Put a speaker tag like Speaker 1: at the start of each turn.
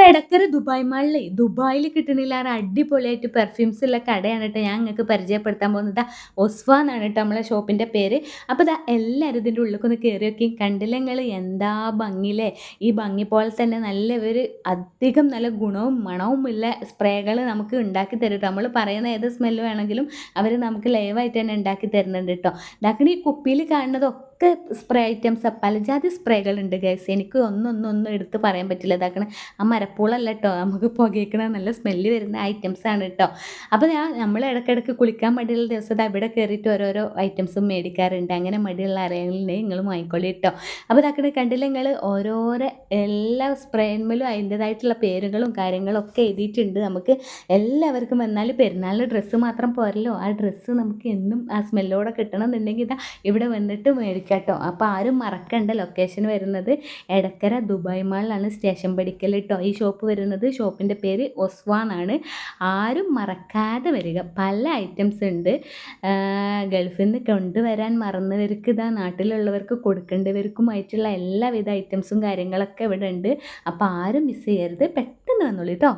Speaker 1: Edakkara Dubai മാളിലേ ദുബായിൽ കിട്ടണില്ലാറെ അടിപൊളിയായിട്ട് perfumes ഉള്ള കടയാണ് ട്ടോ ഞാൻ ഇങ്ങക്ക് പരിചയപ്പെടുത്താൻ പോകുന്നത്. ഒസ്വ എന്നാണ് ട്ടോ നമ്മളെ ഷോപ്പിന്റെ പേര്. അപ്പോൾ ദാ എല്ലാവരും ഇതിന്റെ ഉള്ളിൽക്കൊന്ന് കേറിയോക്കി. കണ്ടില്ലേ ഇങ്ങള് എന്താ ഭംഗില്ലേ. ഈ ഭംഗി പോലെ തന്നെ നല്ല അധികം നല്ല ഗുണവും മണവും ഉള്ള സ്പ്രേകൾ നമുക്ക് ഉണ്ടാക്കി തരും ട്ടോ. നമ്മൾ പറയുന്ന ഏത് സ്മെല്ല് വേണമെങ്കിലും അവർ നമുക്ക് ലൈവായിട്ട് തന്നെ ഉണ്ടാക്കി തരുന്നുണ്ട് ട്ടോ. ഇതാക്കണ ഈ കുപ്പിയിൽ കാണുന്നതൊക്കെ സ്പ്രേ ഐറ്റംസ് പലജാതി സ്പ്രേകളുണ്ട് ഗൈസ്. എനിക്ക് ഒന്നൊന്നും എടുത്ത് പറയാൻ പറ്റില്ല. ഇതാക്കണ ആ മരപ്പൂളല്ല ട്ടോ, നമുക്ക് പുകയ്ക്കണ നല്ല സ്മെല്ല് വരുന്ന ഐറ്റംസ് ആണ് ട്ടോ. അപ്പോൾ നമ്മൾ ഇടയ്ക്കിടയ്ക്ക് കുളിക്കാൻ മടിയുള്ള ദിവസത്തെ അവിടെ കയറിയിട്ട് ഓരോരോ ഐറ്റംസും മേടിക്കാറുണ്ട്. അങ്ങനെ മടിയുള്ള ആരെങ്കിലും നിങ്ങൾ വാങ്ങിക്കൊള്ളി ട്ടോ. അപ്പോൾ ഇതാക്കണ കണ്ടില്ല നിങ്ങൾ ഓരോരോ എല്ലാ സ്പ്രേന്മേലും അതിൻ്റെതായിട്ടുള്ള പേരുകളും കാര്യങ്ങളും ഒക്കെ എഴുതിയിട്ടുണ്ട്. നമുക്ക് എല്ലാവർക്കും വന്നാൽ പെരുന്നാളിന് ഡ്രസ്സ് മാത്രം പോരല്ലോ, ആ ഡ്രസ്സ് നമുക്ക് എന്നും ആ സ്മെല്ലോടെ കിട്ടണം എന്നുണ്ടെങ്കിൽ ഇതാ ഇവിടെ വന്നിട്ട് മേടിക്കാം ട്ടോ. അപ്പോൾ ആരും മറക്കണ്ട, ലൊക്കേഷൻ വരുന്നത് എടക്കര ദുബായ് മാളിലാണ്, സ്റ്റേഷൻ പഠിക്കൽ ട്ടോ. ഈ ഷോപ്പ് വരുന്നത്, ഷോപ്പിൻ്റെ പേര് ഒസ്വ എന്നാണ്. ആരും മറക്കാതെ വരിക. പല ഐറ്റംസ് ഉണ്ട്. ഗൾഫിൽ നിന്ന് കൊണ്ടുവരാൻ മറന്നവർക്ക് ഇതാ നാട്ടിലുള്ളവർക്ക് കൊടുക്കേണ്ടവർക്കുമായിട്ടുള്ള എല്ലാവിധ ഐറ്റംസും കാര്യങ്ങളൊക്കെ ഇവിടെ ഉണ്ട്. അപ്പോൾ ആരും മിസ് ചെയ്യരുത്, പെട്ടെന്ന് വന്നോളൂ ട്ടോ.